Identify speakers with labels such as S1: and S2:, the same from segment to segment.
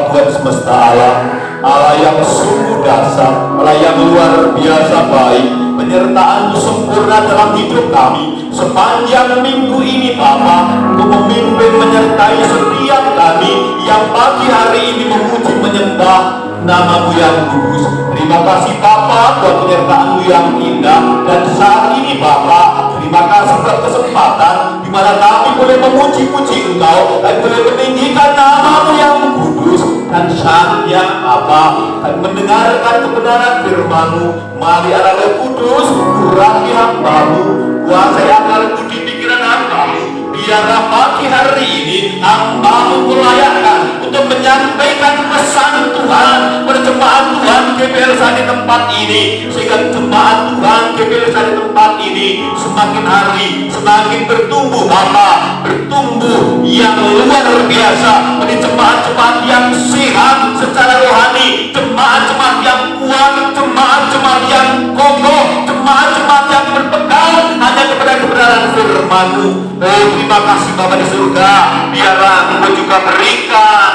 S1: Tuhan semesta alam, Allah yang sungguh dahsyat, Allah yang luar biasa baik. Penyertaan-Mu sempurna dalam hidup kami sepanjang minggu ini Bapa, Engkau memimpin menyertai setiap kami yang pagi hari ini memuji menyembah nama-Mu yang kudus. Terima kasih Bapa buat penyertaan-Mu yang indah. Dan saat ini Bapa, terima kasih buat kesempatan di mana kami boleh memuji-puji Engkau dan boleh meninggikan nama-Mu yang kudus. Dan saatnya Bapa, kami mendengarkan kebenaran firman-Mu. Mari Allah Roh Kudus, urapi hamba-Mu, kuasai akal budi pikiran hamba-Mu. Biarlah pagi hari ini hamba-Mu melayakkan untuk menyampaikan pesan Tuhan pada jemaat Tuhan GBLSA di tempat ini, sehingga jemaat Tuhan GBLSA di tempat ini semakin hari semakin bertumbuh Bapa, bertumbuh yang luar biasa menjadi jemaat-jemaat yang sehat secara rohani, jemaat-jemaat yang kuat, jemaat-jemaat yang kokoh, jemaat-jemaat yang berpegang hanya kepada kebenaran firman-Mu. Oh, terima kasih Bapa di surga. Biarlah Engkau juga berikan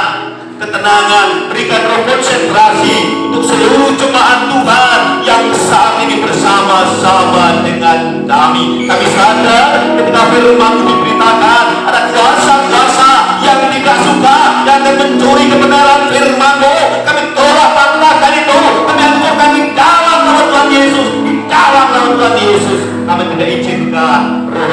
S1: ketenangan, berikan roh konsentrasi untuk seluruh jemaat Tuhan yang saat ini bersama-sama dengan kami. Kami sadar ketika firman-Mu diberitakan, ada kuasa-kuasa yang tidak suka dan mencuri kebenaran firman-Mu. Kami tolak patahkan itu, kami hancurkan di dalam nama Tuhan Yesus, di dalam nama Tuhan Yesus. Kami tidak izinkan roh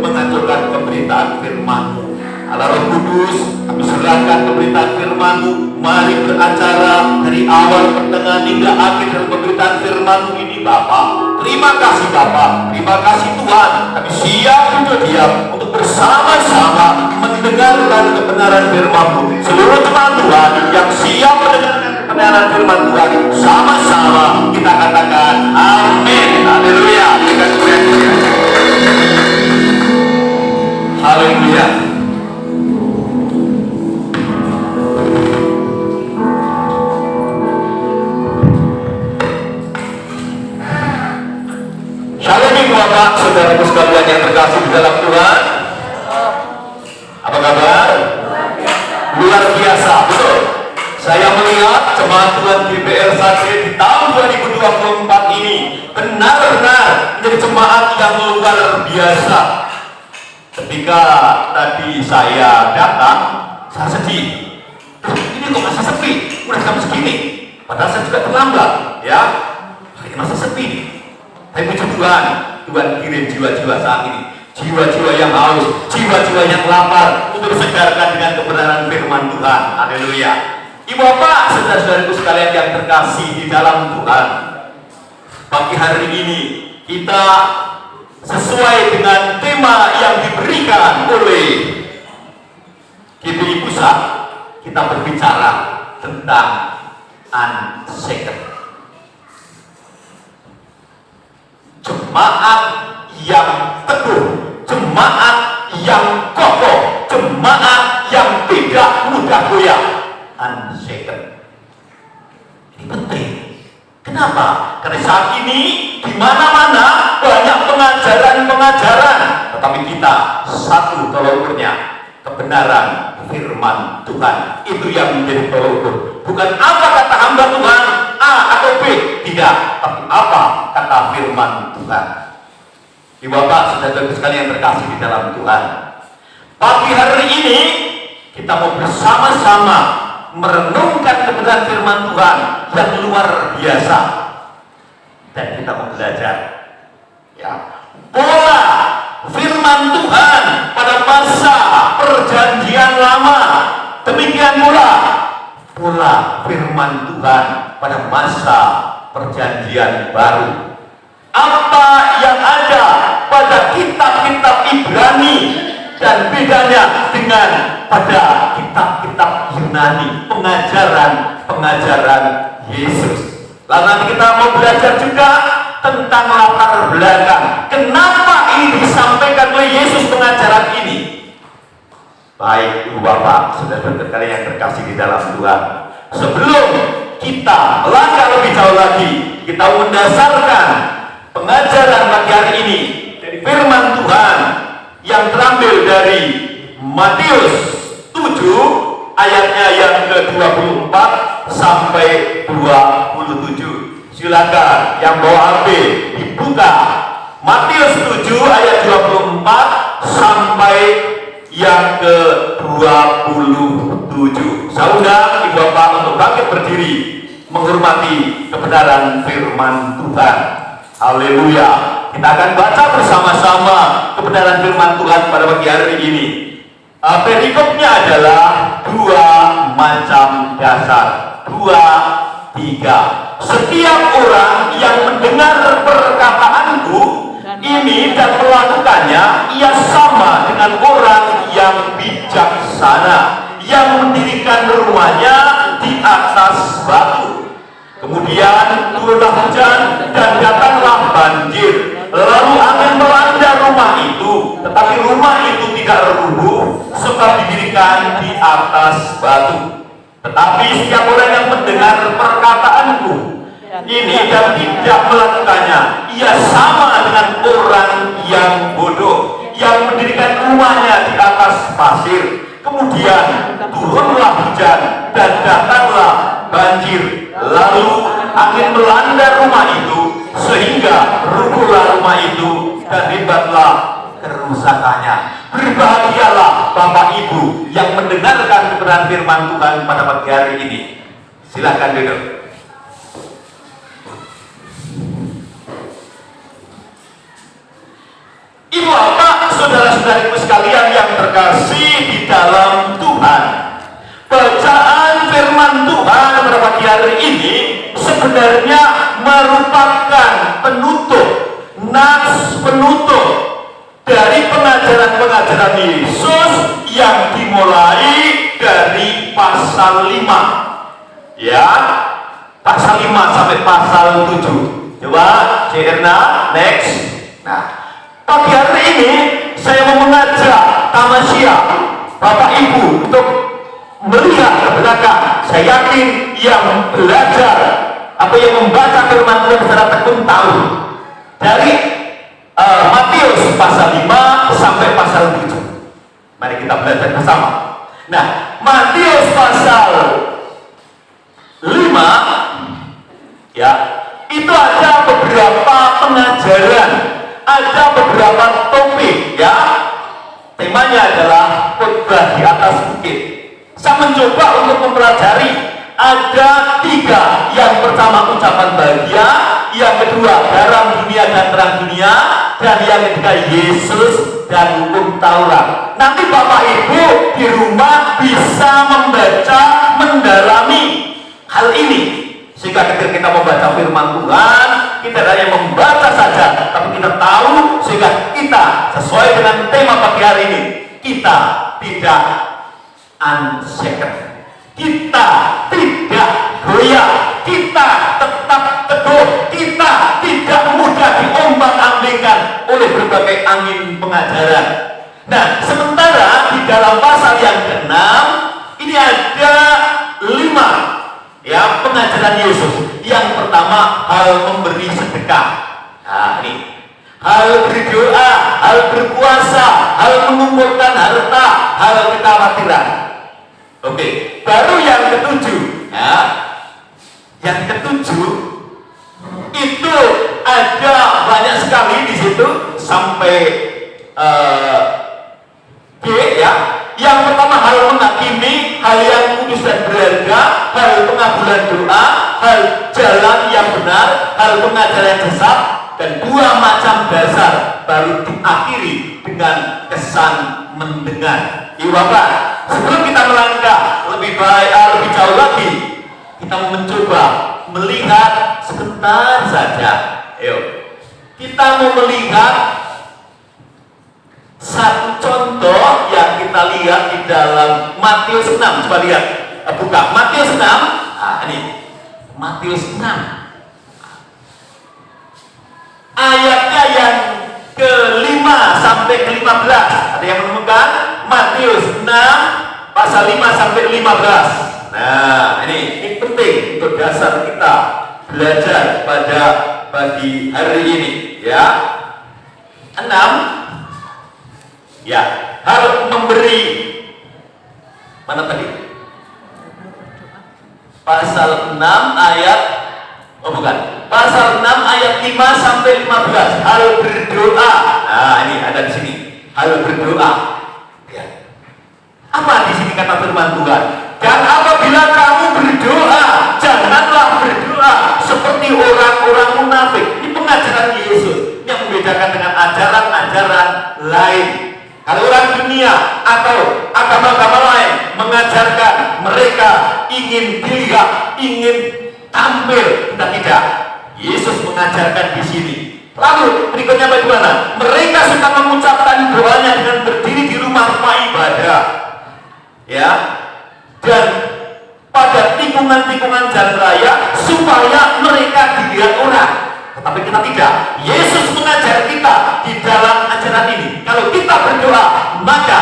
S1: menghancurkan pemberitaan firman-Mu. Allah Roh Kudus, kami serahkan pemberitaan firman-Mu. Mari beracara dari awal, pertengahan hingga akhir dalam pemberitaan firman-Mu ini Bapa. Terima kasih Bapa, terima kasih Tuhan. Kami siap untuk diam untuk bersama-sama mendengarkan kebenaran firman-Mu. Seluruh jemaat Tuhan yang siap mendengarkan kebenaran firman Tuhan, sama-sama kita katakan amin. Haleluya. Haleluya. Shalom Bapak, saudaraku sekalian yang terkasih di dalam Tuhan. Apa kabar? Luar biasa, betul. Saya melihat jemaat Tuhan GBLSA di tahun 2024 ini benar-benar menjadi jemaat yang luar biasa. Ketika tadi saya datang, saya sedih. Ini kok masih sepi? Udah jam segini. Padahal saya juga terlambat, ya. Ini masih sepi nih. Tapi puji Tuhan, Tuhan kirim jiwa-jiwa saat ini, jiwa-jiwa yang haus, jiwa-jiwa yang lapar untuk disegarkan dengan kebenaran firman Tuhan. Haleluya. Ibu bapak, saudara-saudaraku sekalian yang terkasih di dalam Tuhan, pagi hari ini kita sesuai dengan tema yang diberikan oleh GBI Pusat, kita berbicara tentang unshaken. Jemaat yang teguh, jemaat yang kokoh, jemaat yang tidak mudah goyah. Unshaken. Ini penting. Kenapa? Karena saat ini di mana-mana banyak pengajaran-pengajaran, tetapi kita satu tolak ukurnya, kebenaran firman Tuhan. Itu yang menjadi tolak ukur. Bukan apa kata hamba Tuhan A atau B, tidak, tapi apa kata firman Tuhan. Ibu bapak, saudara-saudara sekalian yang terkasih di dalam Tuhan, pagi hari ini kita mau bersama-sama merenungkan kebenaran firman Tuhan yang luar biasa, dan kita mau belajar ya pola firman Tuhan pada masa perjanjian lama, demikian pula pola firman Tuhan pada masa perjanjian baru. Apa yang ada pada kitab-kitab Ibrani dan bedanya dengan pada kitab-kitab Yunani, pengajaran Yesus. Lalu nanti kita mau belajar juga tentang latar belakang, kenapa ini disampaikan oleh Yesus pengajaran ini. Baik ibu bapak, saudara-saudara sekalian yang terkasih di dalam Tuhan, sebelum kita melangkah lebih jauh lagi, kita mendasarkan pengajaran pagi hari ini dari firman Tuhan yang terambil dari Matius 7 ayatnya yang ke-24 sampai 27. Silakan yang bawa HP dibuka. Matius 7 ayat 24 sampai yang ke-27. Saya undang Ibu Bapak untuk bangkit berdiri menghormati kebenaran firman Tuhan. Haleluya. Kita akan baca bersama-sama kebenaran firman Tuhan pada pagi hari ini. Perikopnya adalah dua macam dasar. 2, 3. Setiap orang yang mendengar perkataanku ini dan melakukannya, ia sama dengan orang yang bijaksana yang mendirikan rumahnya di atas batu. Kemudian turunlah hujan dan datanglah banjir, lalu angin melanda rumah itu, tetapi rumah itu tidak rubuh sebab didirikan di atas batu. Tetapi setiap orang yang mendengar perkataanku ini dan tidak melakukannya, ia sama dengan orang yang bodoh yang mendirikan rumahnya di atas pasir. Kemudian turunlah hujan dan datanglah banjir, lalu angin melanda rumah itu sehingga rubuhlah rumah itu dan hebatlah kerusakannya. Berbahagialah Bapak Ibu yang mendengarkan kebenaran firman Tuhan pada pagi hari ini. Silakan duduk. Ibu bapak, saudara-saudariku sekalian yang terkasih di dalam Tuhan, bacaan firman Tuhan pada pagi hari ini sebenarnya merupakan penutup, nats penutup dari pengajaran-pengajaran Yesus yang dimulai dari pasal 5. Ya, pasal 5 sampai pasal 7. Coba Cerna, next. Nah, pagi hari ini saya mau mengajak tamasya Bapak Ibu untuk melihat ke belakang. Saya yakin yang belajar atau yang membaca firman Tuhan secara tekun tahu dari Matius pasal 5 sampai pasal 7. Mari kita belajar bersama. Nah, Matius pasal 5 ya, itu ada beberapa pengajaran, ada beberapa topik ya. Temanya adalah khotbah di atas bukit. Saya mencoba untuk mempelajari ada 3. Yang pertama ucapan bahagia, yang kedua garam dunia dan terang dunia, dan yang ketiga Yesus dan hukum Taurat. Nanti Bapak Ibu di rumah bisa membaca, mendalami hal ini, sehingga ketika kita membaca firman Tuhan, kita tidak hanya membaca saja, tapi kita tahu, sehingga kita sesuai dengan tema pagi hari ini, kita tidak unshaken, kita tidak goyah, kita tetap teguh, kita tidak mudah diombang-ambingkan oleh berbagai angin pengajaran. Nah, sementara di dalam pasal yang ke-6 ini ada 5 ya pengajaran Yesus. Yang pertama, hal memberi sedekah. Nah, ini hal berdoa, hal berpuasa, hal mengumpulkan harta, hal kekhawatiran. Oke, baru yang ke-7 ya. Yang ke-7 itu ada banyak sekali di situ sampai G ya. Yang pertama, hal menghakimi, hal yang kudus dan berharga, hal pengabulan doa, hal jalan yang benar, hal pengajaran sesat, dan 2 macam dasar, baru diakhiri dengan kesan mendengar. Ibu bapak, sebelum kita melangkah lebih baik, lebih jauh lagi, kita mencoba melihat sebentar saja. Ayo, kita mau melihat satu contoh yang kita lihat di dalam Matius 6. Coba lihat, buka Matius 6. Nah, ini Matius 6. Ayatnya yang ke-5 sampai ke-15. Ada yang menemukan? Matius 6 pasal 5 sampai 15. Nah, ini penting untuk dasar kita belajar pada pagi hari ini ya. 6 ya, hal memberi. Mana tadi? pasal 6 ayat pasal 6 ayat 5 sampai 15, hal berdoa. Nah, ini ada di sini, hal berdoa. Ya. Apa di sini kata firman Tuhan? Dan apabila kamu berdoa, janganlah berdoa seperti orang-orang munafik. Ini pengajaran Yesus yang membedakan dengan ajaran-ajaran lain. Kalau orang dunia atau agama-agama lain mengajarkan mereka ingin dilihat, ingin tampil, kita tidak. Yesus mengajarkan di sini. Lalu berikutnya bagaimana? Mereka suka mengucapkan doanya dengan berdiri di rumah-rumah ibadah, ya, dan pada tikungan-tikungan jalan raya supaya mereka dilihat orang. Tetapi kita tidak. Yesus mengajar kita di dalam ajaran ini. Kalau kita berdoa, maka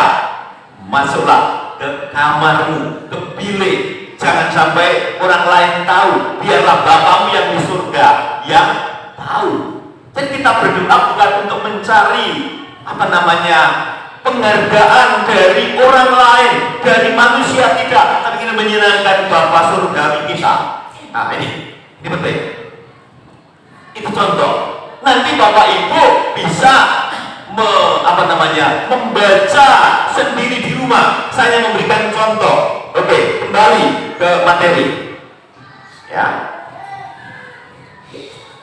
S1: masuklah ke kamarmu, ke bilik. Jangan sampai orang lain tahu. Biarlah Bapamu yang di surga yang tahu. Jadi kita berdoa bukan untuk mencari penghargaan dari orang lain, dari manusia, tidak, tapi kita menyenangkan Bapa surgawi kita. Nah, ini penting. Itu contoh. Nanti Bapak Ibu bisa membaca sendiri di rumah. Saya memberikan contoh. Oke, kembali ke materi. Ya.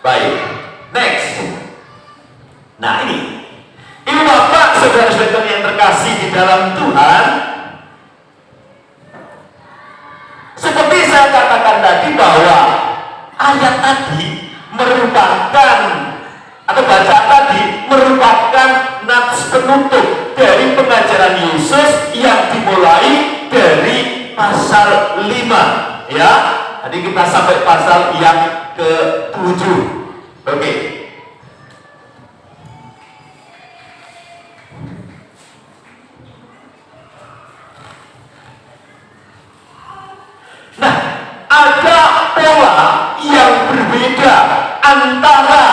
S1: Baik. Next. Nah, ini Ibu Bapak, saudara-saudara yang terkasih di dalam Tuhan, seperti saya katakan tadi bahwa ayat tadi merupakan atau bacaan tadi merupakan nats penutup dari pengajaran Yesus yang dimulai dari pasal 5, ya. Tadi kita sampai pasal yang ke-7. Oke. Nah, ada pola yang berbeda antara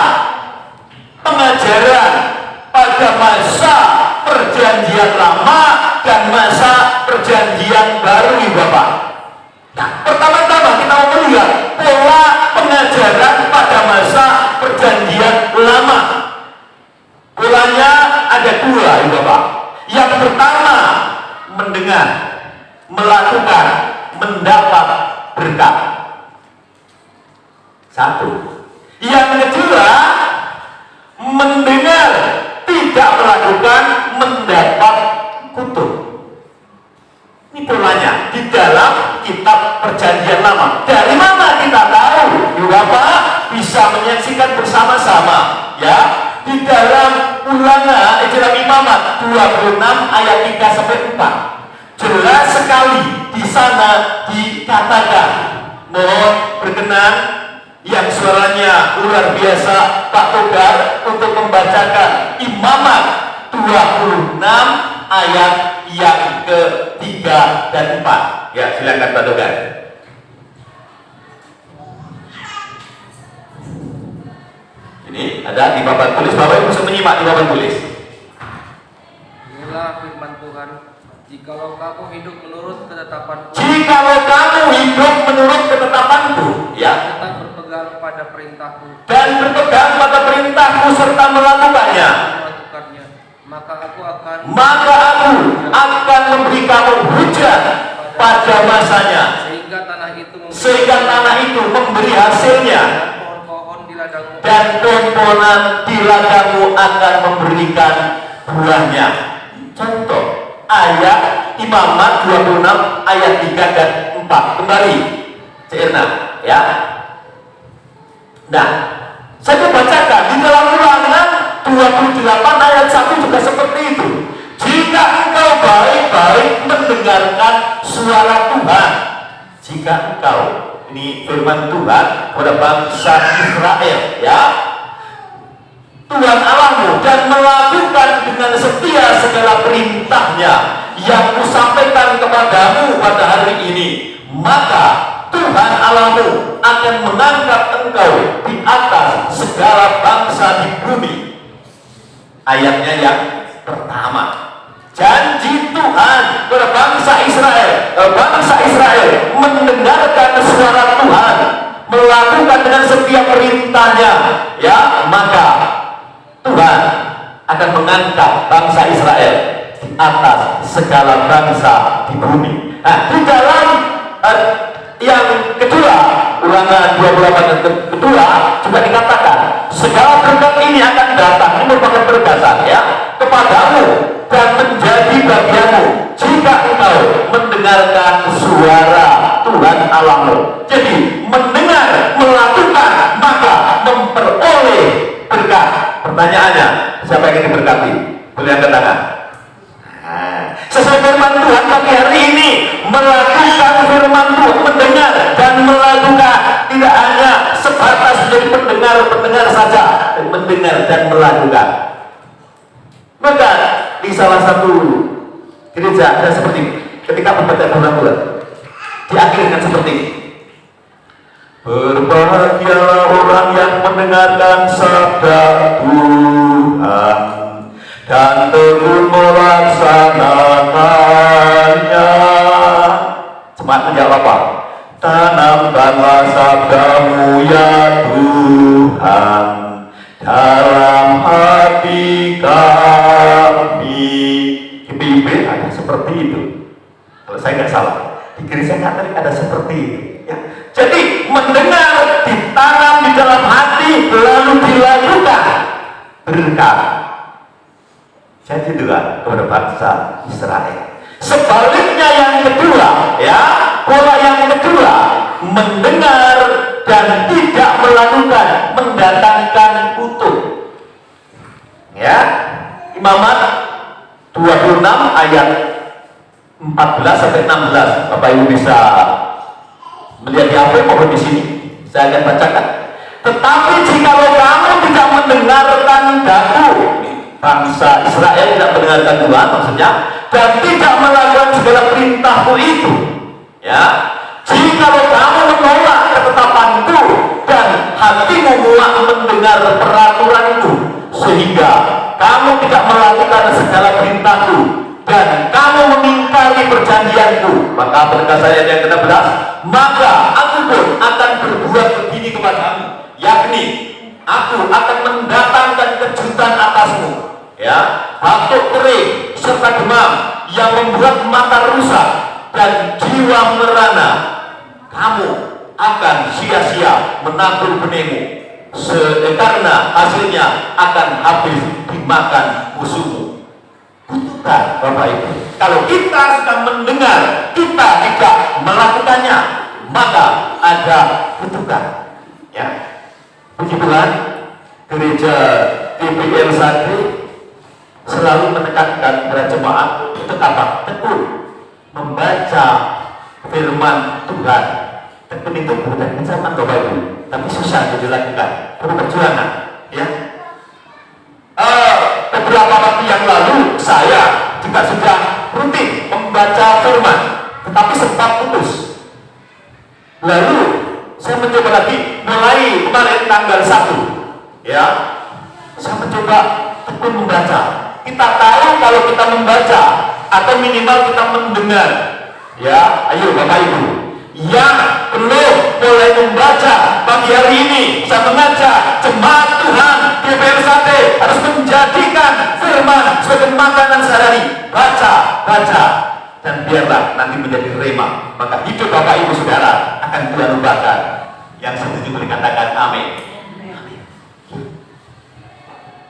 S1: pengajaran pada masa perjanjian lama dan masa perjanjian baru, Ibu Bapak. Nah, pertama-tama kita mau melihat pola pengajaran pada masa perjanjian lama. Polanya ada dua, Ibu Bapak. Yang pertama, mendengar, melakukan, mendapat berkat. Satu. Yang kedua, mendengar, tidak melakukan, mendapat kutuk. Ini polanya di dalam kitab perjanjian lama. Dari mana kita tahu? Ibu Bapak bisa menyaksikan bersama-sama, ya, di dalam Ulangan dalam Imamat 26 ayat 3 sampai 4. Jelas sekali di sana dikatakan, mohon berkenan yang suaranya luar biasa Pak Togar untuk membacakan Imamat 26 ayat yang ke-3 dan 4. Ya, silakan Pak Togar. Ini ada di papan tulis, Bapak bisa menyimak di papan tulis.
S2: Inilah firman Tuhan. Jikalau kamu hidup menurut ketetapanku,
S1: ya,
S2: tetap berpegang pada perintahku
S1: dan berpegang pada perintahku serta melakukannya,
S2: maka aku akan
S1: memberi kamu hujan pada masanya, sehingga tanah itu memberi hasilnya, dan pohon-pohonan di ladangmu akan memberikan buahnya. Contoh ayat Imamat 26 ayat 3 dan 4. Kembali Cirna, ya. Nah, saya bacakan di dalam Ulangan 28 ayat 1 juga seperti itu. Jika engkau baik-baik mendengarkan suara Tuhan, jika engkau, ini firman Tuhan pada bangsa Israel, ya, Tuhan Allahmu, dan melakukan dengan setia segala perintahnya yang kusampaikan kepadamu pada hari ini, maka Tuhan Allahmu akan mengangkat engkau di atas segala bangsa di bumi. Ayatnya yang pertama, janji Tuhan kepada bangsa Israel bangsa Israel mendengarkan suara Tuhan, melakukan dengan setiap perintahnya, ya, maka Tuhan akan mengangkat bangsa Israel di atas segala bangsa di bumi. Nah, di dalam yang kedua, Ulangan 28 yang kedua juga dikatakan segala berkat ini akan datang, ini merupakan penegasan, ya, kepadamu dan menjadi bagianmu jika engkau mendengarkan suara Tuhan Allahmu. Jadi mendengar, melakukan, maka memperoleh berkat. Pertanyaannya, siapa yang ingin diberkati? Boleh angkat tangan. Sesuai firman Tuhan pagi hari ini, melakukan firman Tuhan, mendengar dan melakukan, tidak hanya sebatas menjadi pendengar saja, mendengar dan melakukan. Maka di salah satu gereja ada seperti ini, ketika membaca firman Tuhan diakhirkan seperti ini: berbahagialah orang yang mendengarkan sabda Tuhan dan tekun melaksanakannya. Jemaat menjawab apa? Tanamkanlah sabdamu ya Tuhan dalam hati kami. Di PIB ada seperti itu. Kalau saya nggak salah, di gereja Katolik ada seperti itu. Ya. Jadi mendengar, ditanam di dalam hati, lalu dilakukan, berkat. Saya juga kepada bangsa Israel. Sebaliknya yang kedua, ya, pola yang kedua, mendengar dan tidak melakukan, mendatangkan kutuk. Ya, Imamat 26 ayat 14 sampai 16. Bapak Ibu bisa melihat di HP maupun di sini. Saya akan bacakan. Tetapi jikalau kamu tidak mendengarkan daku, bangsa Israel tidak mendengarkan Tuhan maksudnya, dan tidak melakukan segala perintahku itu, ya, jikalau kamu menolak ketetapanku dan hatimu muak mendengar peraturanku, sehingga kamu tidak melakukan segala perintahku dan kamu mengingkari perjanjianku, maka berkata ayat yang ke-16, maka aku pun akan berbuat begini kepadamu, yakni aku akan mendatangkan kejutan atasmu, ya, batuk kering serta demam yang membuat mata rusak dan jiwa merana. Kamu akan sia-sia menabur benihmu, karena hasilnya akan habis dimakan musuhmu. Kutukan, Bapak Ibu, kalau kita sedang mendengar, kita tidak melakukannya, maka ada kutukan. Ya, puji Tuhan, gereja TPL Santri selalu menekankan pada jemaat untuk apa? Tekun membaca firman Tuhan. Tekun itu bukan ancaman, Bapak Ibu, tapi susah dilakukan, perlu perjuangan. Ya, beberapa waktu yang lalu saya juga sudah rutin membaca firman, tetapi sempat putus. Lalu saya mencoba lagi, mulai kemarin tanggal 1, ya, saya mencoba tekun membaca. Kita tahu kalau kita membaca atau minimal kita mendengar, ya, ayo Bapak Ibu yang belum mulai membaca pagi hari ini, saya mengajak jemaat Tuhan GPR Sate harus menjadikan firman sebagai makanan sehari-hari. Baca, dan biarlah nanti menjadi rema, maka hidup Bapak Ibu Saudara akan Tuhan ubahkan. Yang setuju boleh katakan amin.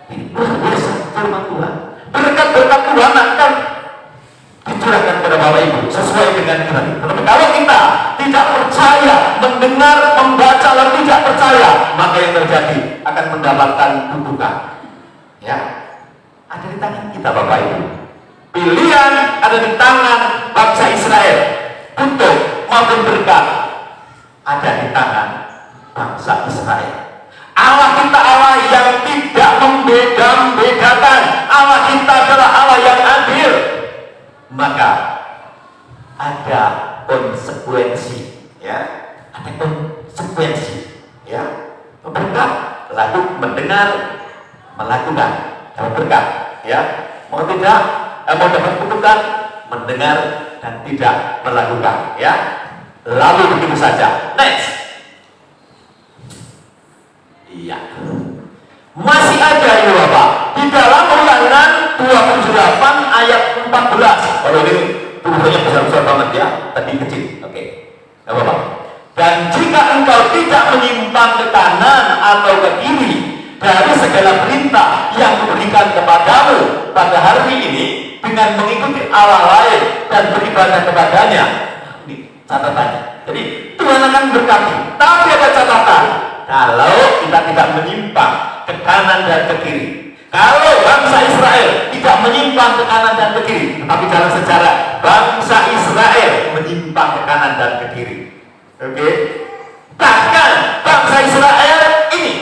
S1: Ini luar biasa firman Tuhan. Berkat-berkat Tuhan akan dicurahkan kepada Bapak Ibu sesuai dengan Tuhan. Tetapi kalau kita tidak percaya, mendengar, membaca lalu tidak percaya, maka yang terjadi akan mendapatkan kutukan. Ya, ada di tangan kita Bapak Ibu. Pilihan ada di tangan bangsa Israel. Kutuk maupun berkat ada di tangan bangsa Israel. Allah kita Allah yang tidak membeda-bedakan. Allah kita adalah Allah yang adil. Maka ada konsekuensi, ya, ada konsekuensi, ya, berkat lalu mendengar, melakukan, dapat berkat, ya, mau tidak, mau dapat kutukan, mendengar dan tidak melakukan, ya. Lalu begitu saja. Next. Iya. Masih ada ini Bapak di dalam Ulangan 28 ayat 14. Kalau ini tulisannya besar-besar banget ya, tadi kecil. Oke. Enggak apa-apa. Dan jika engkau tidak menyimpang ke kanan atau ke kiri dari segala perintah yang kuberikan kepadamu pada hari ini dengan mengikuti Allah lain dan beribadah kepadanya. Ini catatannya. Jadi Tuhan akan berkati. Tapi ada catatan. Kalau kita tidak menyimpang ke kanan dan ke kiri. Kalau bangsa Israel tidak menyimpang ke kanan dan ke kiri, tapi dalam sejarah bangsa Israel menyimpang ke kanan dan ke kiri. Oke? Bahkan bangsa Israel ini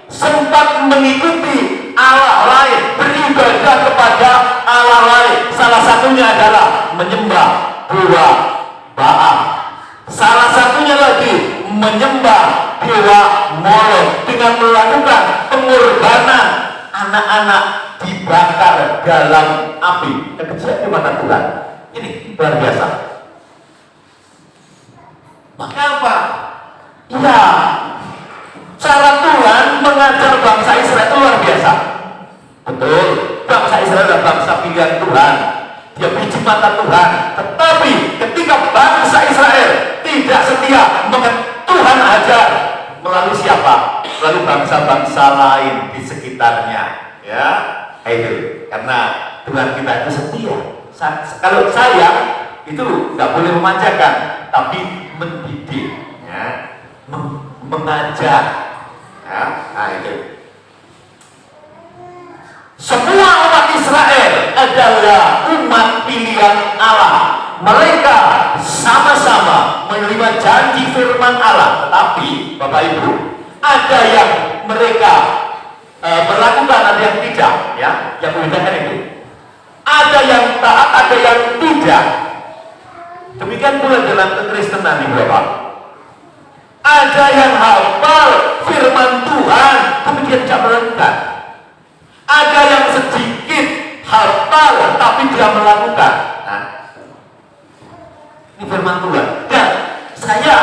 S1: sempat mengikuti Allah lain, beribadah kepada Allah lain. Salah satunya adalah menyembah dewa Baal. Salah satunya lagi menyembah dewa Molok dengan melakukan pengorbanan anak-anak dibakar dalam api. Kejadian di mata Tuhan. Ini luar biasa. Maka apa? Ya, cara Tuhan mengajar bangsa Israel itu luar biasa. Betul, bangsa Israel adalah bangsa pilihan Tuhan. Dia biji mata Tuhan. Tetapi ketika bangsa Israel tidak setia, maka Tuhan ajar melalui siapa? Melalui bangsa-bangsa lain di sekitarnya. Ya, itu karena Tuhan kita itu setia. Kalau saya itu nggak boleh memanjakan, tapi mendidik, ya, mengajar. Ya, nah itu. Semua umat Israel adalah umat pilihan Allah. Mereka sama-sama menerima janji firman Allah. Tetapi Bapak Ibu, ada yang mereka melakukan, ada yang tidak, ya. Yang membedakan itu. Ada yang taat, ada yang tidak. Demikian pula dalam kekristenan ini Bapak. Ada yang hafal firman Tuhan, tapi dia tidak melakukan. Ada yang sedikit hafal, tapi dia melakukan. Nah, ini firman Tuhan. Dan saya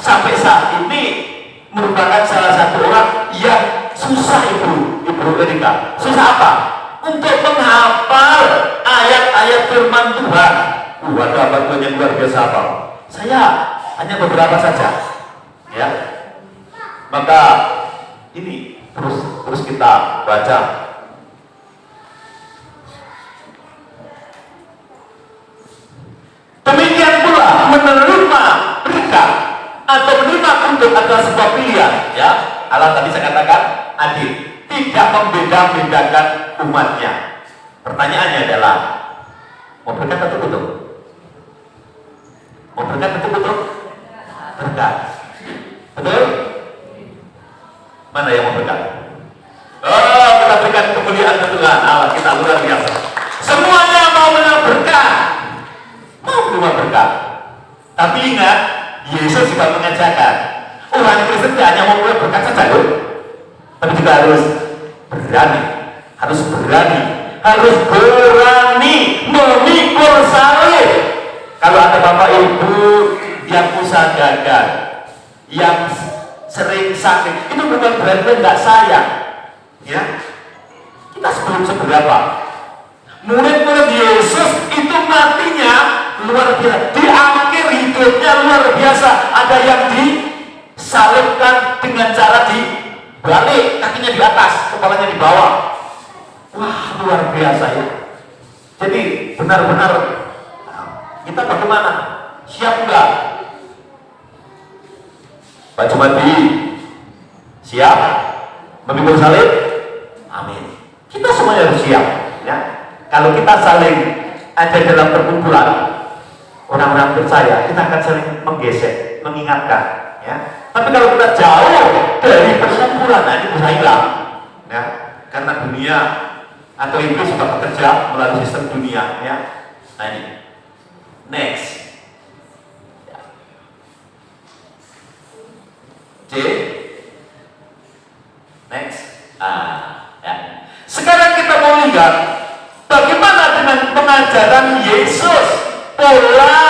S1: sampai saat ini merupakan salah satu orang yang susah Ibu Erika. Susah apa? Untuk menghafal ayat-ayat firman Tuhan. Ada bantuan yang luar biasa apa? Saya hanya beberapa saja. Ya. Maka ini terus kita baca. Demikian pula menerima berkat atau menerima untuk adalah sebuah pilihan, ya. Allah tadi saya katakan adil, tidak membeda-bedakan umatnya. Pertanyaannya adalah mau berkat atau betul? Mau berkat atau betul? Berkat. Betul? Mana yang mau berkat? Oh, kita berikan kemuliaan ke Tuhan Allah kita luar biasa. Semuanya mau menerima berkat. Mau menerima berkat. Tapi ingat, Yesus juga mengajarkan orang Kristen hanya mau menerima berkat saja loh. Tapi juga harus berani. Harus berani memikul salib. Kalau ada Bapak Ibu yang usaha gagal, yang sering sakit, itu bukan berarti tidak sayang, ya. Kita sebelum seberapa murid-murid Yesus itu matinya luar biasa, di akhir hidupnya luar biasa. Ada yang disalibkan dengan cara dibalik, kakinya di atas, kepalanya di bawah. Wah, luar biasa ya. Jadi benar-benar kita bagaimana? Siap enggak? Pak Jumadi siap memikul salib? Amin. Kita semuanya harus siap, ya. Kalau kita saling ada dalam perkumpulan orang-orang percaya, kita akan saling menggesek, mengingatkan, ya. Tapi kalau kita jauh dari perkumpulan, nah ini bisa hilang, ya. Karena dunia atau iblis sudah bekerja melalui sistem dunia, ya. Nah ini next. C. Next. Ya. Sekarang kita mau lihat bagaimana dengan pengajaran Yesus, pola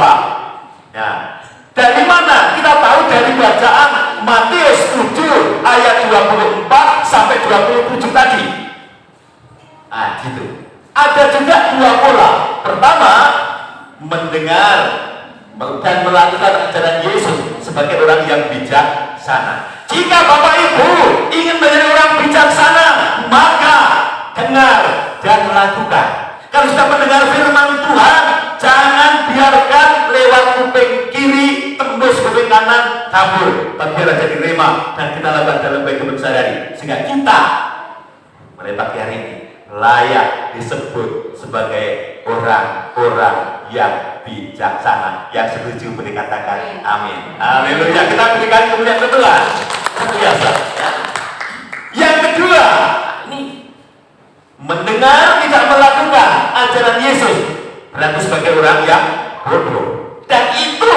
S1: Bapa. Nah, dari mana? Kita tahu dari bacaan Matius 7 ayat 24 sampai 27 tadi. Nah, gitu. Ada juga dua pola. Pertama, mendengar dan melakukan ajaran Yesus sebagai orang yang bijaksana. Jika Bapak Ibu ingin menjadi orang bijaksana, maka dengar dan lakukan. Kalau sudah mendengar firman Tuhan, jangan biarkan lewat kuping kiri, tembus kuping kanan, kabur. Tapi biarlah jadi rema dan kita lakukan dalam kehidupan sehari-hari, sehingga kita mulai pagi hari ini layak disebut sebagai orang-orang yang bijaksana. Yang setuju boleh katakan amin. Haleluya. Kita berikan kemuliaan Tuhan. Biasa. Yang kedua, ini mendengar tidak melakukan ajaran Yesus berarti sebagai orang yang bodoh. Dan itu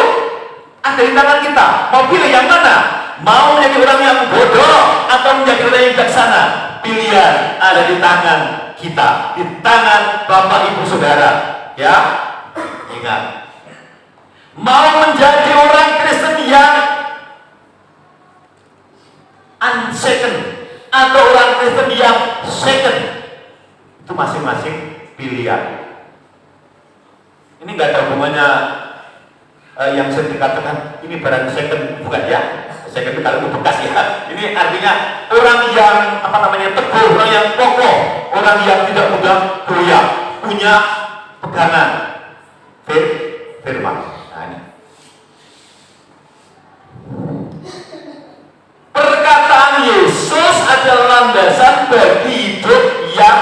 S1: ada di tangan kita. Mau pilih yang mana? Mau menjadi orang yang bodoh atau menjadi orang yang bijaksana? Pilihan ada di tangan kita, di tangan Bapak Ibu Saudara. Ya, ingat. Mau menjadi orang Kristen yang unshaken atau orang Kristen yang shaken, itu masing-masing pilihan. Ini nggak ada hubungannya yang sering dikatakan ini barang second, bukan ya. Second itu kalau itu bekas ya. Ini artinya orang yang teguh, orang yang kokoh, orang yang tidak mudah goyah, punya pegangan firman. Nah, ini perkataan Yesus adalah landasan bagi hidup yang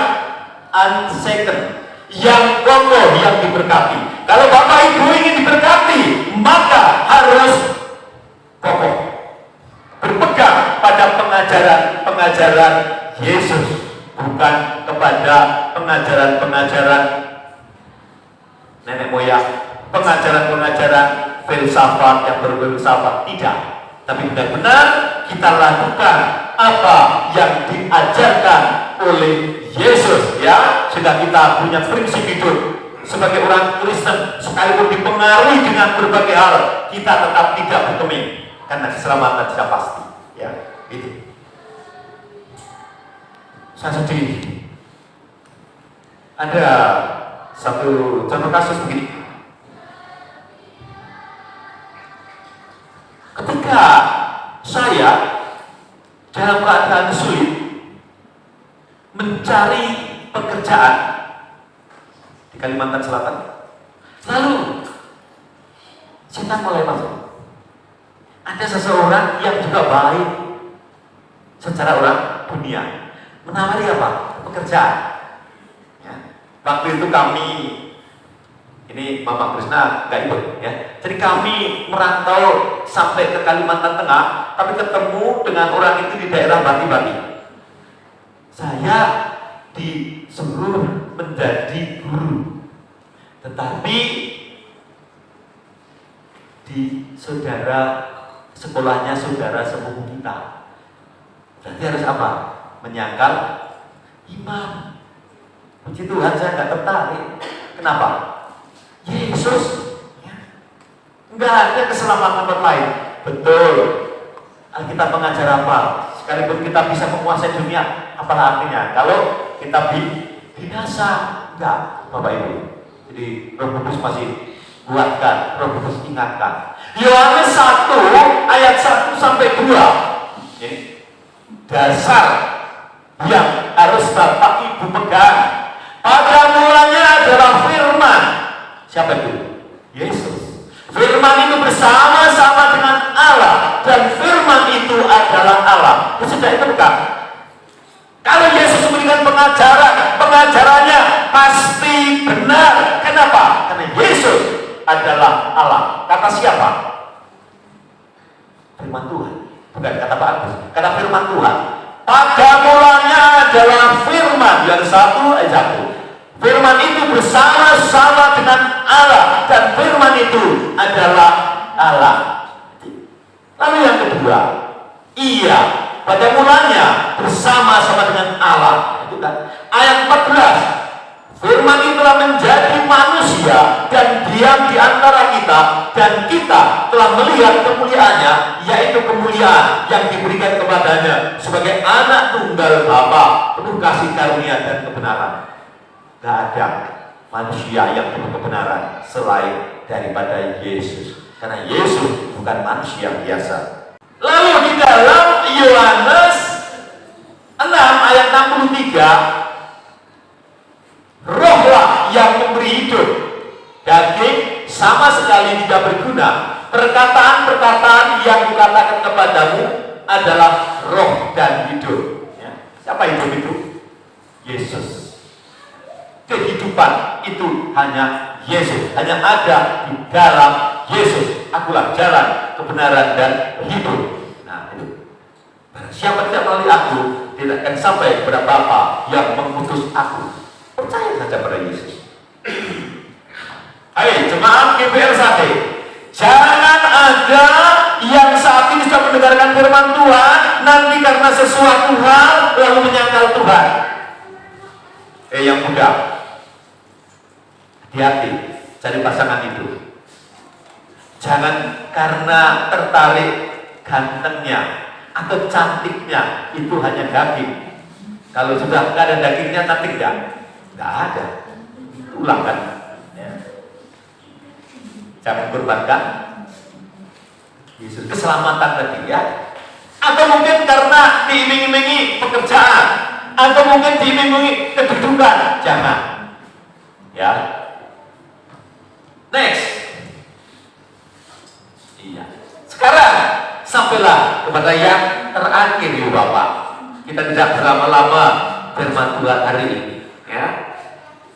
S1: unshaken, yang kokoh, yang diberkati. Kalau Bapak Ibu ingin diberkati, maka harus kokoh, berpegang pada pengajaran Yesus, bukan kepada pengajaran nenek moyang, pengajaran filsafat yang berfilsafat, tidak. Tapi benar-benar kita lakukan apa yang diajarkan oleh Yesus, ya, sehingga kita punya prinsip hidup sebagai orang Kristen. Sekalipun dipengaruhi dengan berbagai hal, kita tetap tidak bergeming, karena keselamatan sudah pasti, ya. Itu saya sedih. Ada satu contoh kasus begini. Ketika saya dalam keadaan sulit mencari pekerjaan di Kalimantan Selatan, lalu setan mulai masuk. Ada seseorang yang juga baik secara orang dunia menawari apa? Pekerjaan. Ya. Waktu itu kami, ini Mama Krishna nggak ikut, ya. Jadi kami merantau sampai ke Kalimantan Tengah, tapi ketemu dengan orang itu di daerah Bati-Bati. Saya disuruh menjadi guru, tetapi di sekolahnya saudara sepupu kita. Berarti harus apa? Menyangkal imam. Puji Tuhan, saya nggak tertarik. Kenapa? Yesus, ya. Nggak ada keselamatan tempat lain. Betul. Alkitab mengajar apa? Sekalipun kita bisa menguasai dunia, apalah artinya kalau kita binasa? Enggak, Bapak Ibu. Jadi Roh Kudus masih buatkan, Roh Kudus ingatkan. Yohanes 1 ayat 1 sampai 2. Ini dasar yang harus Bapak Ibu pegang. Pada mulanya adalah firman. Siapa itu? Yesus. Firman itu bersama-sama dengan Allah, dan firman itu adalah Allah. Sudah itu bukan? Kalau Yesus memberikan pengajarannya pasti benar. Kenapa? Karena Yesus adalah Allah. Kata siapa? Firman Tuhan. Bukan kata Pak Agus. Kata firman Tuhan. Pada mulanya adalah firman. Yang 1 ayat 1. Firman itu bersama-sama dengan Allah, dan firman itu adalah Allah. Lalu yang kedua, iya, pada mulanya bersama-sama dengan Allah. Itu kan ayat 14. Firman itulah menjadi manusia dan diam di antara kita. kita, dan kita telah melihat kemuliaannya, yaitu kemuliaan yang diberikan kepadanya sebagai anak tunggal Bapa, penuh kasih karunia dan kebenaran. Gak ada manusia yang penuh kebenaran selain daripada Yesus, karena Yesus bukan manusia biasa. Lalu di dalam Yohanes 6 ayat 63, rohlah yang memberi hidup, daging sama sekali tidak berguna. Perkataan-perkataan yang kukatakan kepadamu adalah roh dan hidup. Ya. Siapa hidup itu? Yesus. Kehidupan itu hanya Yesus, hanya ada di dalam Yesus. Akulah jalan, kebenaran, dan hidup. Nah, itu. Siapa tidak melalui aku, tidak akan sampai kepada Bapa yang mengutus aku. Percaya saja pada Yesus. Hai jemaat GBL Sate, jangan ada yang saat ini sudah mendengarkan firman Tuhan, nanti karena sesuatu hal lalu menyangkal Tuhan. Yang muda, hati-hati cari pasangan itu. Jangan karena tertarik gantengnya atau cantiknya, itu hanya daging. Kalau sudah nggak ada dagingnya, cantik nggak ada. Ulang kan? Ya. Jangan korbankan Yesus, keselamatan tadi ya. Atau mungkin karena diiming-imingi pekerjaan, atau mungkin diiming-imingi kedudukan. Jangan. Ya. Next. Iya. Sekarang sampailah kepada yang terakhir ya Bapak. Kita tidak berlama-lama firman Tuhan hari ini. Ya.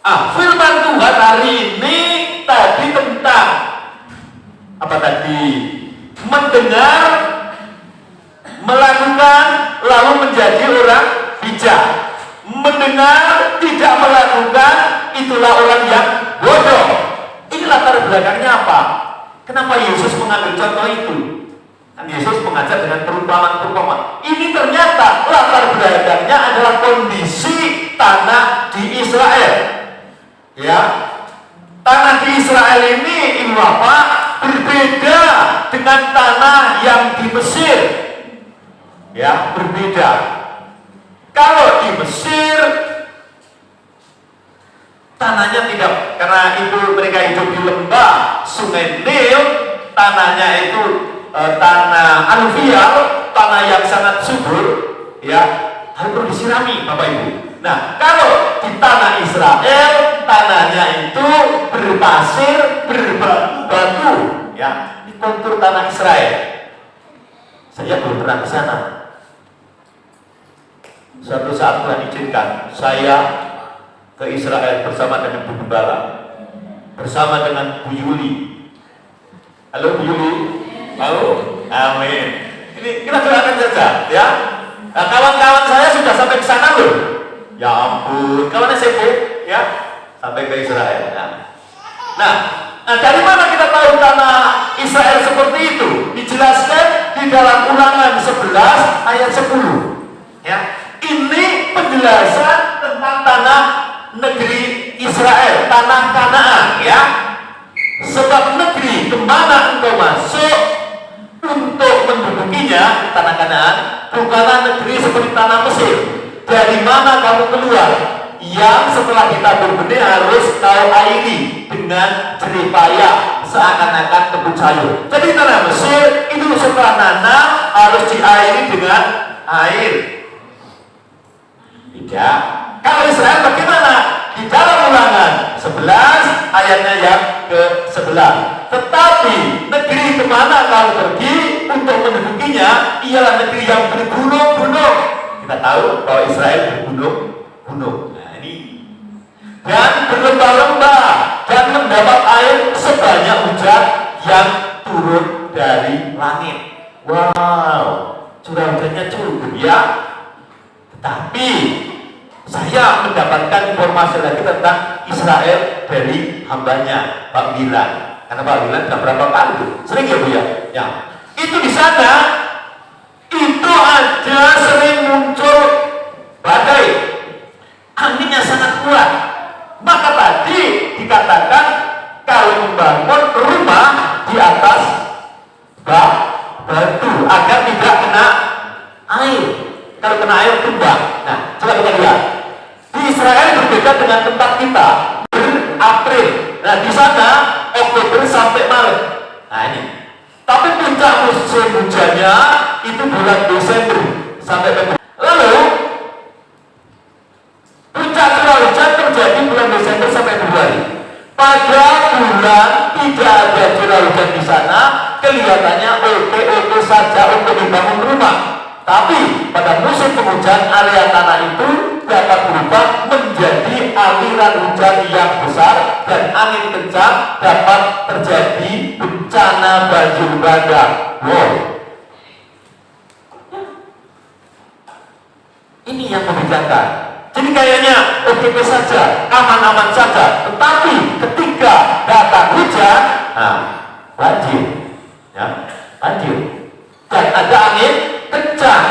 S1: Firman Tuhan hari ini tadi tentang apa tadi? Mendengar, melakukan, lalu menjadi orang bijak. Mendengar, tidak melakukan, itulah orang yang bodoh. Ini latar belakangnya apa? Kenapa Yesus mengambil contoh itu? Kan Yesus mengajar dengan perumpamaan-perumpamaan. Ini ternyata latar belakangnya adalah kondisi tanah di Israel. Ya, tanah di Israel ini, Ibu Bapak, berbeda dengan tanah yang di Mesir. Ya, berbeda. Kalau di Mesir tanahnya tidak, karena itu mereka hidup di lembah Sungai Nil, tanahnya itu tanah aluvial, tanah yang sangat subur, ya, harus perlu disirami, Bapak Ibu. Nah, kalau di tanah Israel, tanahnya itu berpasir, berbatu-batu, ya, di kontur tanah Israel. Saya belum pernah ke sana. Suatu saat Tuhan izinkan saya ke Israel bersama dengan Bu Gembala, bersama dengan Bu Yuli. Halo Bu Yuli, mau? Amin. Ini kita doakan saja, ya. Nah, kawan-kawan saya sudah sampai ke sana loh. Ya ampun, kawan SMP, ya, sampai ke Israel. Nah, dari mana kita tahu tanah Israel seperti itu? Dijelaskan di dalam Ulangan 11 ayat 10. Ya, ini penjelasan tentang tanah negeri Israel, tanah Kanaan, ya. Sebab negeri kemana engkau masuk untuk mendudukinya, tanah Kanaan, bukanlah negeri seperti tanah Mesir, dari mana kamu keluar, yang setelah ditabur benih harus kau airi dengan jerih payah seakan-akan kebun sayur. Jadi tanah Mesir itu setelah nanam harus diairi dengan air. Tidak. Kalau Israel bagaimana? Di dalam Ulangan 11 ayatnya yang ke-11. Tetapi negeri kemana kamu pergi untuk mendudukinya ialah negeri yang bergunung-gunung. Kita tahu bahwa Israel bergunung-gunung. Nah ini. Dan berlembah-lembah dan mendapat air sebanyak hujan yang turun dari langit. Wow, curah hujannya cukup ya. Tetapi saya mendapatkan informasi lagi tentang Israel dari hambanya, Pak Wilan. Karena Pak Wilan sudah berapa kali tuh? Sering ya Bu ya? Ya. Itu di sana, itu ada sering muncul badai. Anginnya sangat kuat. Maka tadi dikatakan kalau membangun rumah berbeda dengan tempat kita. April. Nah, di sana Oktober sampai Maret. Nah, ini. Tapi puncak musim hujannya itu bulan Desember sampai Februari. Lalu puncak curah hujan terjadi bulan Desember sampai Februari. Pada bulan tidak ada curah hujan di sana, kelihatannya oke-oke saja untuk dibangun rumah. Tapi pada musim penghujan area tanah itu dapat berubah menjadi aliran hujan yang besar dan angin kencang, dapat terjadi bencana banjir bandang. Wow. Ini yang membedakan. Jadi kayaknya oke saja, aman-aman saja. Tetapi ketika datang hujan, nah, banjir, ya, banjir, dan ada angin kencang,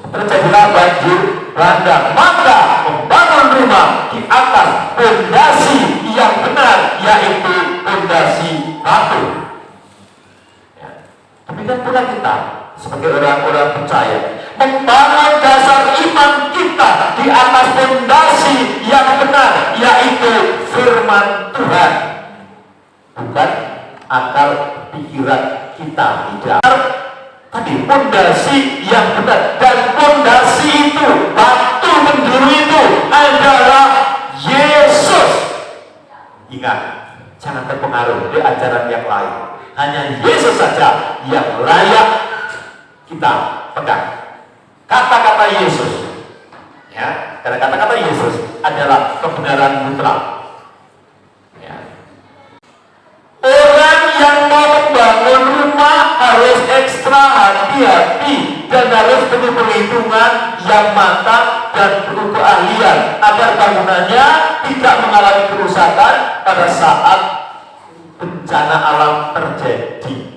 S1: terjadilah banjir bandang. Maka membangun rumah di atas fondasi yang benar, yaitu fondasi batu. Ya. Demikian pula kita sebagai orang-orang percaya membangun dasar iman kita di atas fondasi yang benar, yaitu firman Tuhan, bukan akal pikiran kita. Tidak. Tadi fondasi yang benar, dan fondasi itu, batu pendiri itu adalah Yesus. Ingat, jangan terpengaruh di ajaran yang lain. Hanya Yesus saja yang layak kita pegang. Kata-kata Yesus, ya, karena kata-kata Yesus adalah kebenaran mutlak. Ya. Orang yang mau membangun rumah harus ekstra hati-hati dan harus penuh perhitungan yang matang dan penuh keahlian agar bangunannya tidak mengalami kerusakan pada saat bencana alam terjadi.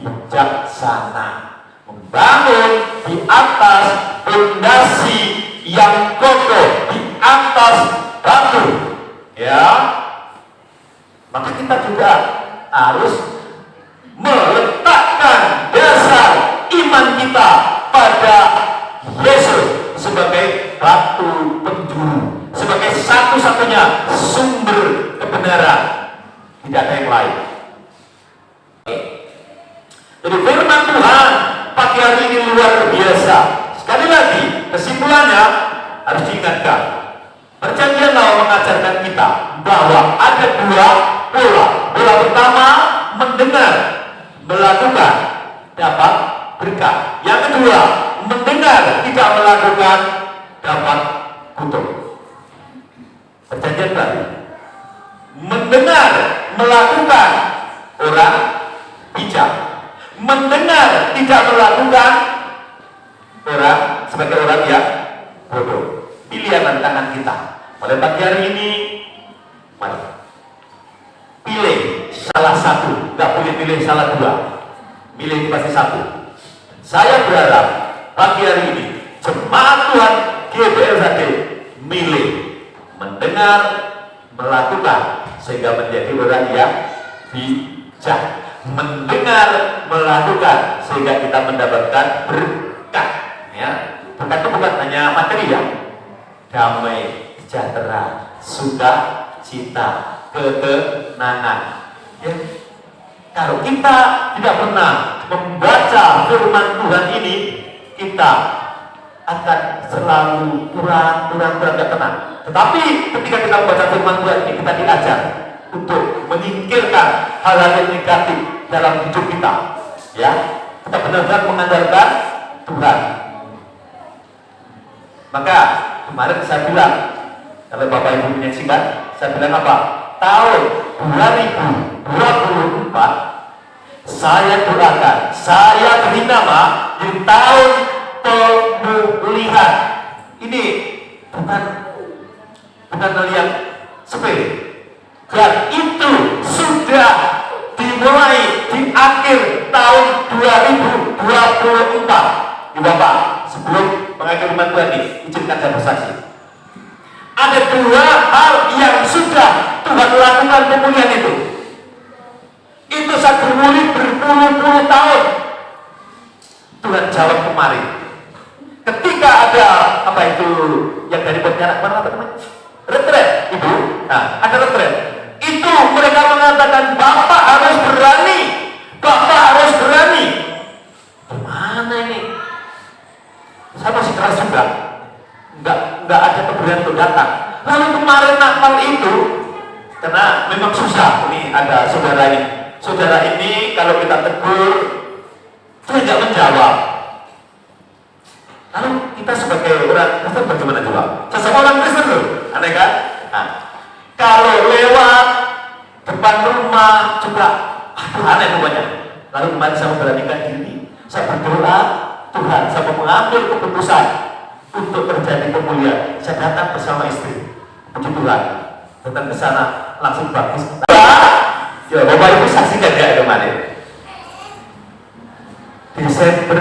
S1: Bijaksana membangun di atas fondasi yang kokoh, di atas batu, ya. Maka kita juga harus meletakkan dasar iman kita pada Yesus sebagai batu penjuru, sebagai satu-satunya sumber kebenaran. Tidak ada yang lain. Jadi firman Tuhan pagi hari ini luar biasa. Sekali lagi, kesimpulannya harus diingatkan. Perjanjian Lama mengajarkan kita bahwa ada dua pola. Pola pertama, mendengar, melakukan, dapat berkat. Yang kedua, mendengar, tidak melakukan, dapat kutuk. Perjanjian baru. Mendengar, melakukan, orang bijak. Mendengar, tidak melakukan, orang sebagai orang yang bodoh. Pilihan tangan kita. Pada pagi hari ini, mari pilih salah satu. Tidak boleh pilih salah dua. Pilih pasti satu. Saya berharap pagi hari ini jemaat Tuhan GBLHD milih mendengar, melakukan, sehingga menjadi orang yang bijak. Mendengar, melakukan, sehingga kita mendapatkan berkat. Ya, berkat itu bukan hanya materi, ya. Damai, sejahtera, sukacita, ketenangan. Ya. Kalau kita tidak pernah membaca firman Tuhan ini, kita akan selalu kurang gak tenang. Tetapi ketika kita membaca firman Tuhan ini, kita diajar untuk menyingkirkan hal-hal yang negatif dalam hidup kita. Ya, kita benar-benar mengandalkan Tuhan. Maka kemarin saya bilang, kalau Bapak Ibu menyaksikan, saya bilang apa? Tahun 2024 saya doakan, saya beri nama di tahun pemulihan. Ini bukan hal yang sepele. Dan itu sudah dimulai di akhir tahun 2024. Ya Bapak, sebelum mengakhiri firman Tuhan ini, izinkan saya bersaksi. Ada dua hal yang sudah Tuhan lakukan pemulihan itu. Itu saya bermuli berpuluh-puluh tahun. Tuhan jawab kemarin. Ketika ada apa itu yang dari penjara kemana namanya? Retret. Nah, ada retret. Itu mereka mengatakan Bapak harus berani. Bapak harus berani. Gimana ini? Saya masih keras juga. Enggak ada keberanian untuk datang. Lalu kemarin Natal itu, karena memang susah. Ini ada saudara ini. Saudara ini kalau kita tegur, dia tidak menjawab. Lalu kita sebagai orang Kristen bagaimana coba? Sesama orang Kristen loh, aneh kan? Nah, kalau lewat depan rumah juga, aduh aneh pokoknya. Lalu kemarin saya memberanikan diri, saya berdoa, Tuhan, saya mau mengambil keputusan untuk terjadi pemulihan. Saya datang bersama istri, puji Tuhan, datang ke sana langsung bagus. Ya, Bapak Ibu saksikan ya kemarin. Desember,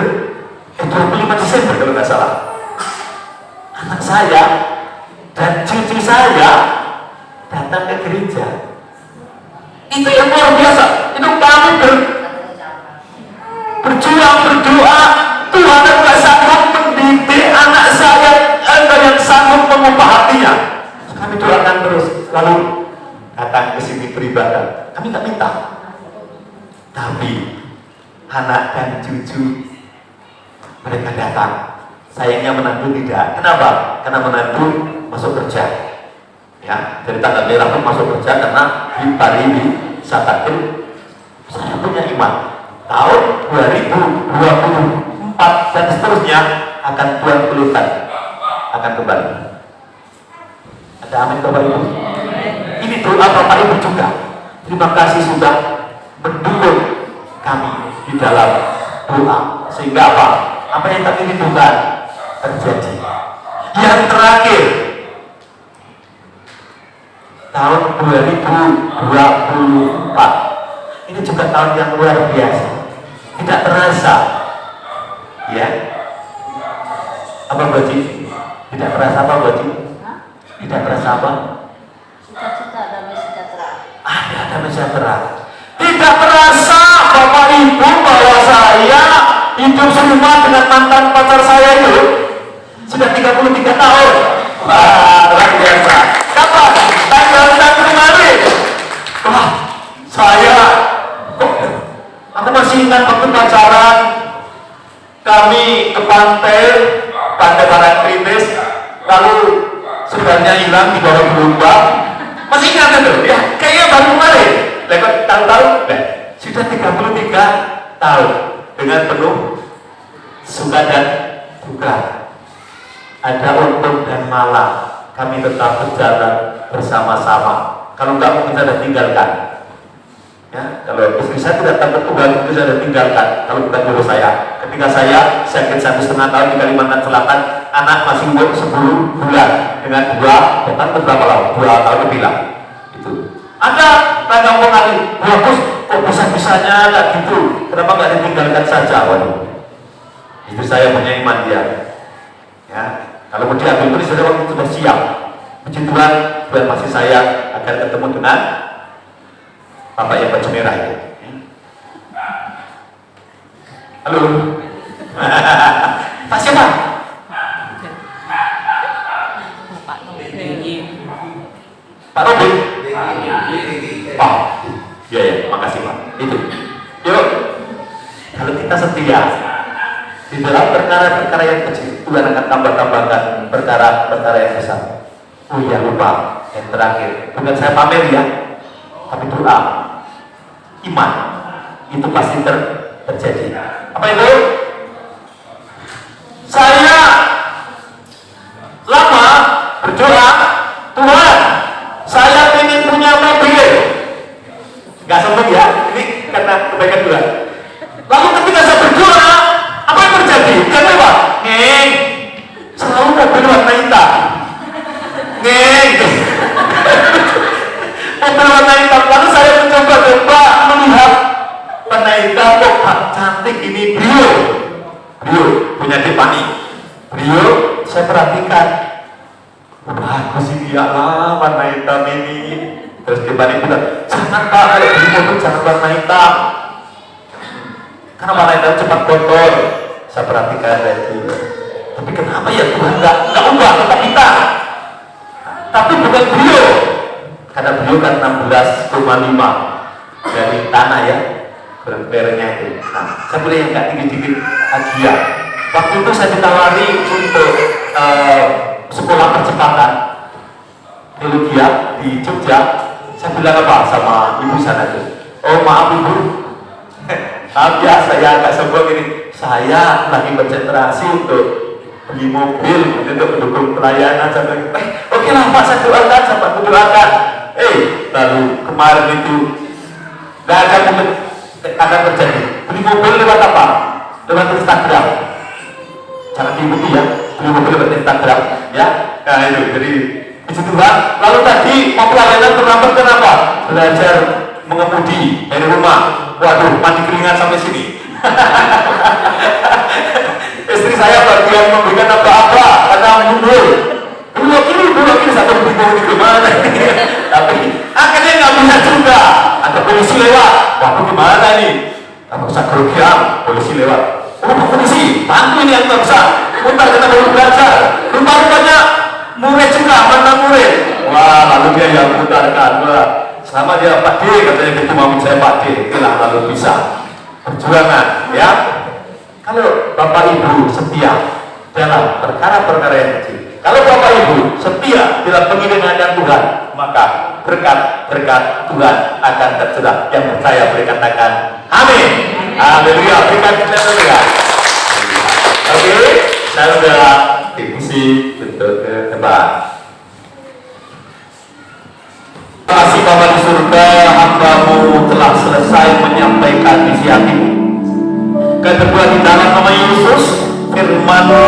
S1: 25 Desember kalau nggak salah. Anak saya dan cucu saya datang ke gereja. Itu yang luar biasa. Itu kami berjuang, berdoa. Tuhan nggak sanggup mendidik anak saya, yang sanggup mengubah hatinya. Kami doakan terus. Lalu datang ke sini beribadah. Kami nggak minta. Tapi anak dan cucu mereka datang. Sayangnya menantu tidak. Kenapa? Karena menantu masuk kerja. Ya, dari tanggal merah pun masuk kerja karena di hari ini saya takut saya punya iman. Tahun 2024 dan seterusnya akan Tuhan pulihkan, akan kembali. Ada amin Bapak Ibu. Ini doa Bapak Ibu juga. Terima kasih sudah mendukung kami di dalam doa. Sehingga apa? Apa yang tadi diduga terjadi. Yang terakhir, tahun 2024 ini juga tahun yang luar biasa. Tidak terasa, ya. Apa Boji? Tidak terasa apa Boji? Tidak terasa apa?
S3: Cita-cita damai sejahtera.
S1: Ada damai sejahtera. Tidak terasa Bapak Ibu bahwa saya hidup serumah dengan mantan pacar saya itu sudah 33 tahun. Wah, luar biasa. Kapan? Tanggal 1 kemarin. Wah, saya aku masih ingat waktu pacaran kami ke pantai Parangtritis, lalu sebenarnya hilang di bawah gelombang. Masih ingat itu? Ya, kayaknya baru kemarin. Lekot tahu-tahu, sudah 33 tahun dengan penuh suka dan duka. Ada untung dan malang, kami tetap berjalan bersama-sama. Kalau enggak mungkin saya tinggalkan. Ya, kalau istri saya tidak takut Tuhan, itu saya sudah tinggalkan. Kalau bukan jodoh saya, ketika saya sakit 1,5 tahun di Kalimantan Selatan, anak masih umur 10 bulan dengan datang berapa lama? 2 tahun lebih lah. Itu ada tanggung pengalih, bagus, kok bisa-bisanya nggak gitu? Kenapa nggak ditinggalkan saja? Waduh, istri saya punya iman dia. Ya, kalau mau diambil itu sudah waktu sudah siap. Puji Tuhan, Tuhan masih sayang agar ketemu dengan Bapak yang baju merah itu. Halo. Pak siapa? Pak Robin. Oh, iya ya, makasih Pak. Itu. Yuk, kalau kita setia di dalam perkara-perkara yang kecil, Tuhan akan tambah-tambahkan perkara-perkara yang besar. Oh iya lupa, yang terakhir, bukan saya pamer ya, tapi doa, iman itu pasti terjadi. Apa itu? Saya lama berdoa, Tuhan, saya ingin punya mobil. Gak sombong ya, ini karena kebaikan Tuhan. Lalu ketika saya berdoa, apa yang terjadi? Karena apa? Ngeng, selalu mobil warna hitam. Ngeng, mobil warna hitam. Lalu saya mencoba melihat warna hitam, kok cantik ini. Brio punya Depani. Brio, saya perhatikan, bagus ini ya lah warna hitam ini. Terus Depani bilang, jangan Pak, kalau beli mobil jangan warna hitam, karena warna hitam cepat kotor. Saya perhatikan lagi, tapi kenapa ya Tuhan nggak ubah tetap hitam? Tapi bukan Brio,
S4: karena beliau kan 16,5 dari tanah ya, berpernya itu. Nah, saya boleh yang nggak tinggi-tinggi hadiah. Waktu itu saya ditawari untuk sekolah percepatan teologi di Jogja. Saya bilang apa sama ibu sana itu? Oh maaf ibu, maaf ya saya agak sombong ini. Saya lagi konsentrasi untuk beli mobil untuk mendukung pelayanan. Sampai oke lah Pak, saya doakan, sampai doakan. Lalu kemarin itu nggak akan terjadi. Beli mobil lewat apa? Lewat Instagram. Jangan diikuti ya, beli mobil lewat Instagram ya. Nah itu jadi puji Tuhan. Lalu tadi mau pelayanan terlambat kenapa? Belajar mengemudi dari rumah. Waduh, mandi keringat sampai sini. Istri saya bagian memberikan apa-apa karena mundur. Belok kiri satu bingung di mana. Tapi akhirnya nggak bisa juga. Ada polisi lewat. Waduh gimana ini? Tak bisa kerugian. Polisi lewat. Oh polisi, bantu ini yang tak bisa. Bentar kita baru belajar. Rupanya murid juga, mantan murid. Wah lalu dia yang putarkan. Wah sama dia Pak D, katanya gitu mami saya Pak D. Itulah lalu bisa perjuangan ya. Kalau Bapak Ibu setia dalam perkara-perkara yang kecil, kalau Bapak Ibu setia dalam pengiringan Tuhan, maka berkat-berkat Tuhan akan tercurah. Yang percaya boleh katakan amin. Haleluya. Berikan haleluya. Oke, saya sudah diskusi untuk ke depan. Terima kasih Bapa di surga, hamba-Mu telah selesai menyampaikan visi hatimu. Kedua di dalam nama Yesus, firman-Mu